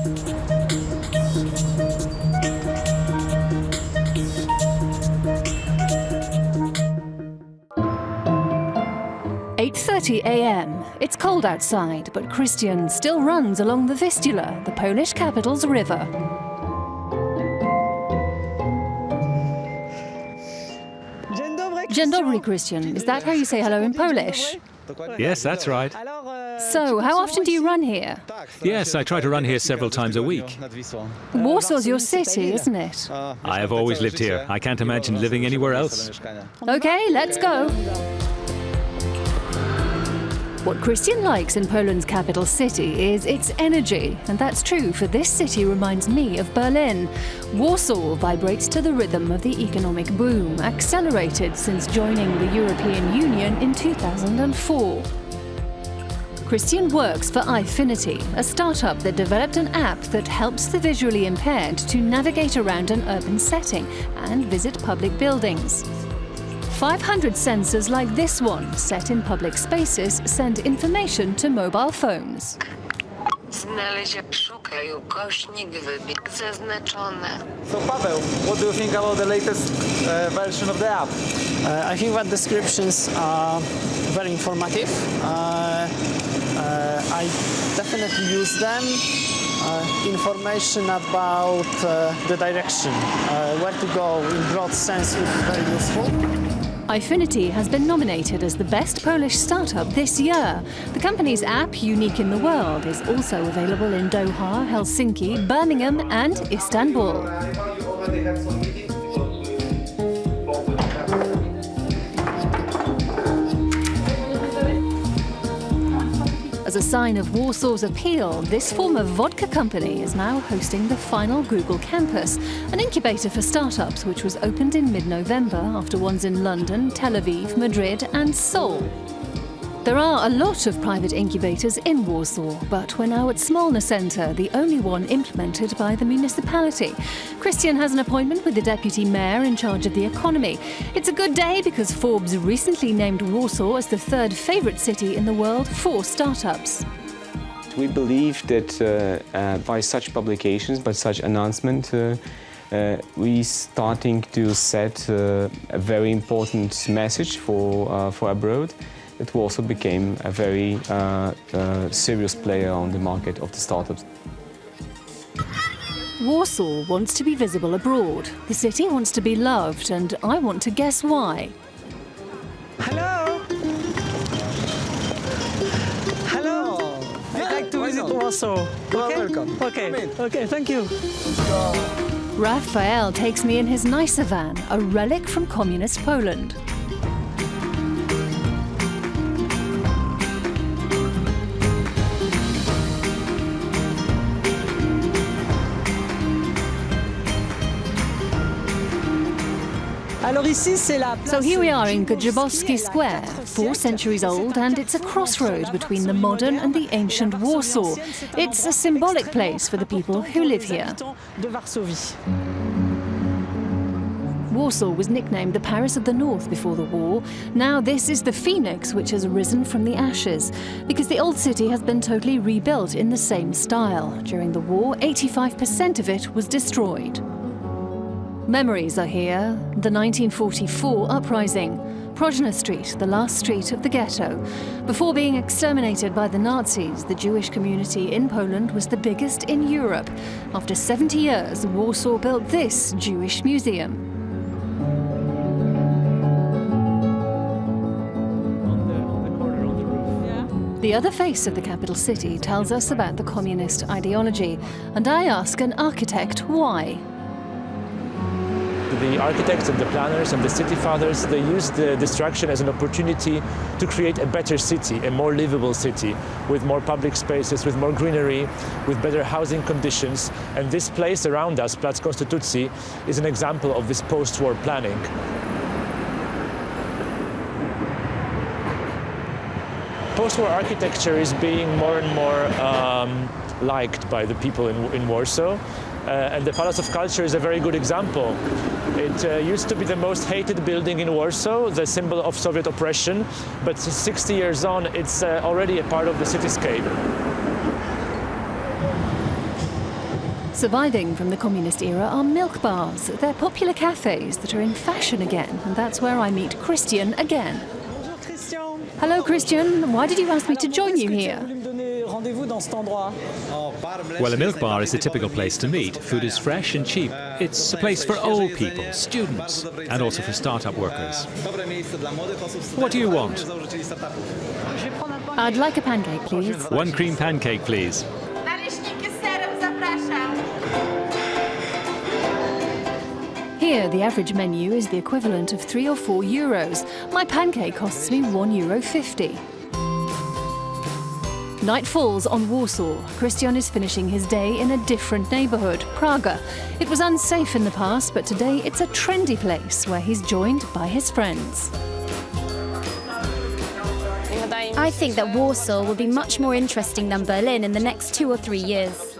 "8:30 a.m. It's cold outside, but Krystian still runs along the Vistula, the Polish capital's river. Dzień dobry, Krystian. Is that how you say hello in Polish? Yes, that's right. So, how often do you run here? Yes, I try to run here several times a week. Warsaw's your city, isn't it? I have always lived here. I can't imagine living anywhere else. Okay, let's go. What Krystian likes in Poland's capital city is its energy, and that's true, for this city reminds me of Berlin. Warsaw vibrates to the rhythm of the economic boom, accelerated since joining the European Union in 2004. Krystian works for Ifinity, a startup that developed an app that helps the visually impaired to navigate around an urban setting and visit public buildings. 500 sensors like this one, set in public spaces, send information to mobile phones. So Pawel, what do you think about the latest version of the app? I think that descriptions are very informative. I definitely use them. Information about the direction, where to go in broad sense is very useful. Ifinity has been nominated as the best Polish startup this year. The company's app, unique in the world, is also available in Doha, Helsinki, Birmingham and Istanbul. As a sign of Warsaw's appeal, this former vodka company is now hosting the final Google campus, an incubator for startups which was opened in mid-November after ones in London, Tel Aviv, Madrid and Seoul. There are a lot of private incubators in Warsaw, but we're now at Smolna Centre, the only one implemented by the municipality. Krystian has an appointment with the deputy mayor in charge of the economy. It's a good day because Forbes recently named Warsaw as the third favourite city in the world for startups. We believe that by such publications, by such announcement, we starting to set a very important message for abroad. It also became a very serious player on the market of the startups. Warsaw wants to be visible abroad. The city wants to be loved, and I want to guess why. Hello! Hello! I'd like to visit Warsaw. Okay? Welcome. Okay, thank you. Raphael takes me in his nicer van, a relic from communist Poland. So here we are in Grzybowski Square, 4 centuries old, and it's a crossroad between the modern and the ancient Warsaw. It's a symbolic place for the people who live here. Warsaw was nicknamed the Paris of the North before the war. Now this is the phoenix which has risen from the ashes, because the old city has been totally rebuilt in the same style. During the war, 85% of it was destroyed. Memories are here. The 1944 uprising, Proźna Street, the last street of the ghetto. Before being exterminated by the Nazis, the Jewish community in Poland was the biggest in Europe. After 70 years, Warsaw built this Jewish museum. The other face of the capital city tells us about the communist ideology, and I ask an architect why. The architects and the planners and the city fathers, they used the destruction as an opportunity to create a better city, a more livable city, with more public spaces, with more greenery, with better housing conditions. And this place around us, Plac Konstytucji, is an example of this post-war planning. Post-war architecture is being more and more liked by the people in Warsaw. And the Palace of Culture is a very good example. It used to be the most hated building in Warsaw, the symbol of Soviet oppression, but 60 years on, it's already a part of the cityscape. Surviving from the communist era are milk bars. They're popular cafes that are in fashion again, and that's where I meet Krystian again. Hello, Krystian. Why did you ask me to join you here? Well, a milk bar is a typical place to meet. Food is fresh and cheap. It's a place for old people, students, and also for startup workers. What do you want? I'd like a pancake, please. One cream pancake, please. Here, the average menu is the equivalent of 3 or 4 euros. My pancake costs me €1.50. Night falls on Warsaw. Krystian is finishing his day in a different neighbourhood, Praga. It was unsafe in the past, but today it's a trendy place where he's joined by his friends. I think that Warsaw will be much more interesting than Berlin in the next 2 or 3 years.